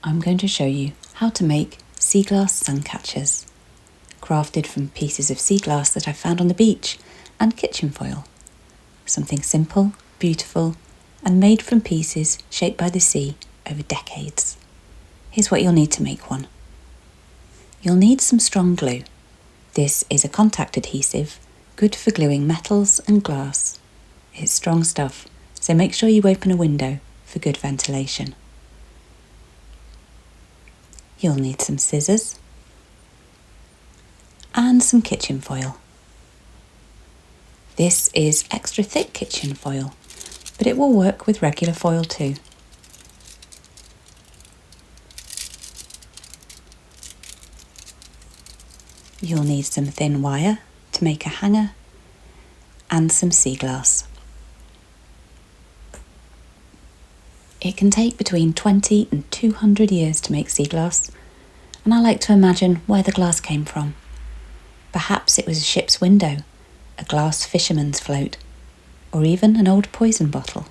I'm going to show you how to make seaglass sun catchers, crafted from pieces of sea glass that I found on the beach and kitchen foil. Something simple, beautiful, and made from pieces shaped by the sea over decades. Here's what you'll need to make one. You'll need some strong glue. This is a contact adhesive, good for gluing metals and glass. It's strong stuff, so make sure you open a window for good ventilation. You'll need some scissors and some kitchen foil. This is extra thick kitchen foil, but it will work with regular foil too. You'll need some thin wire to make a hanger and some sea glass. It can take between 20 and 200 years to make sea glass, and I like to imagine where the glass came from. Perhaps it was a ship's window, a glass fisherman's float, or even an old poison bottle.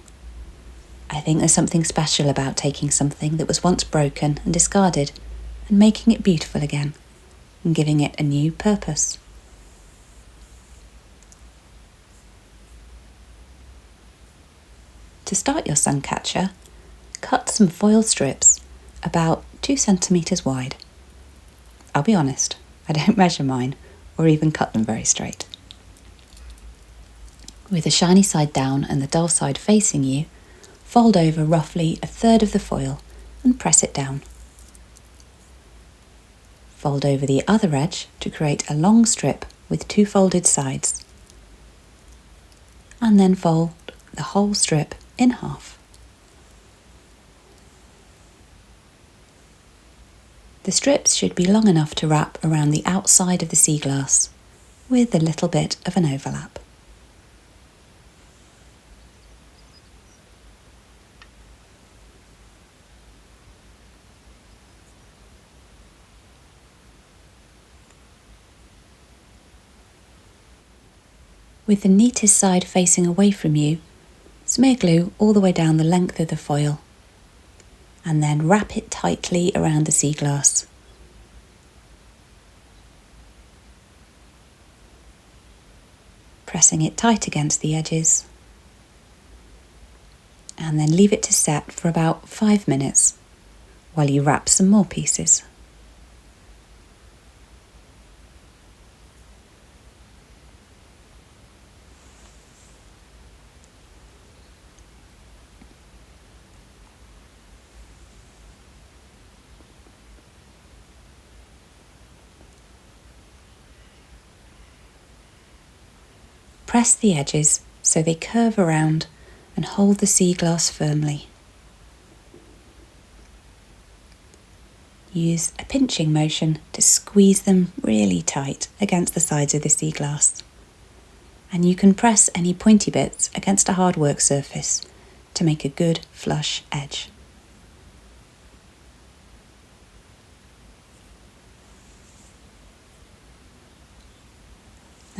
I think there's something special about taking something that was once broken and discarded and making it beautiful again and giving it a new purpose. To start your sun catcher, cut some foil strips about 2 centimetres wide. I'll be honest, I don't measure mine or even cut them very straight. With the shiny side down and the dull side facing you, fold over roughly 1/3 of the foil and press it down. Fold over the other edge to create a long strip with 2 folded sides, and then fold the whole strip in half. The strips should be long enough to wrap around the outside of the sea glass, with a little bit of an overlap. With the neatest side facing away from you, smear glue all the way down the length of the foil, and then wrap it tightly around the sea glass. Pressing it tight against the edges, and then leave it to set for about 5 minutes while you wrap some more pieces. Press the edges so they curve around and hold the sea glass firmly. Use a pinching motion to squeeze them really tight against the sides of the sea glass. And you can press any pointy bits against a hard work surface to make a good flush edge.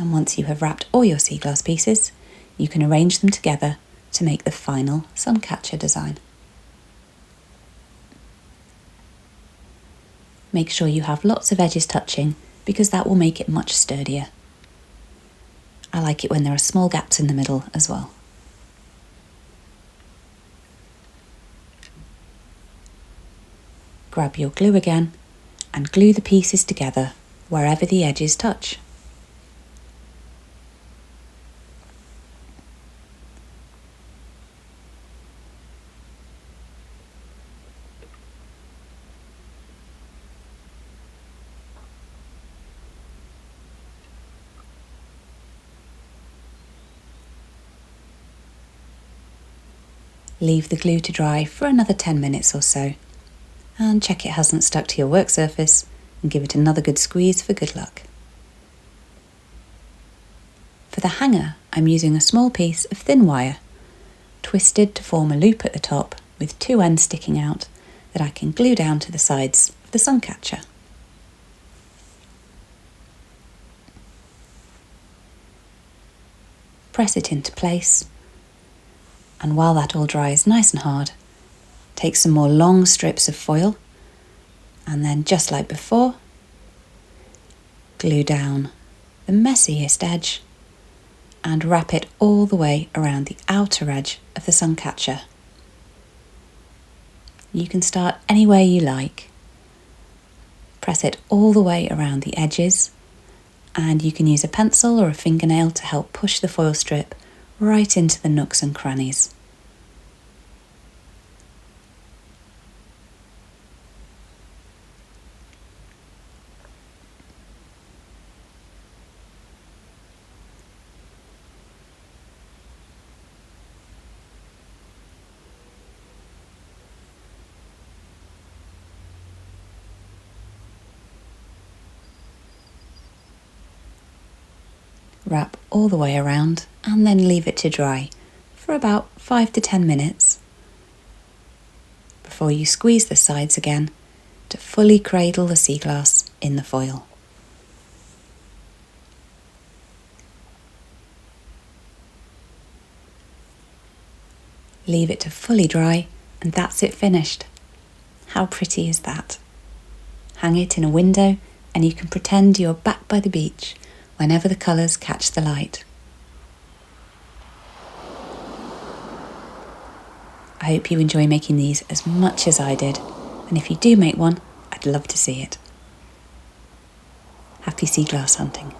And once you have wrapped all your sea glass pieces, you can arrange them together to make the final sun catcher design. Make sure you have lots of edges touching because that will make it much sturdier. I like it when there are small gaps in the middle as well. Grab your glue again and glue the pieces together wherever the edges touch. Leave the glue to dry for another 10 minutes or so, and check it hasn't stuck to your work surface and give it another good squeeze for good luck. For the hanger, I'm using a small piece of thin wire, twisted to form a loop at the top with 2 ends sticking out that I can glue down to the sides of the sun catcher. Press it into place, and while that all dries nice and hard, take some more long strips of foil And then, just like before, glue down the messiest edge and wrap it all the way around the outer edge of the suncatcher. You can start anywhere you like. Press it all the way around the edges, and you can use a pencil or a fingernail to help push the foil strip right into the nooks and crannies. Wrap all the way around and then leave it to dry for about 5 to 10 minutes before you squeeze the sides again to fully cradle the sea glass in the foil. Leave it to fully dry and that's it finished. How pretty is that? Hang it in a window and you can pretend you're back by the beach whenever the colours catch the light. I hope you enjoy making these as much as I did, and if you do make one, I'd love to see it. Happy sea glass hunting.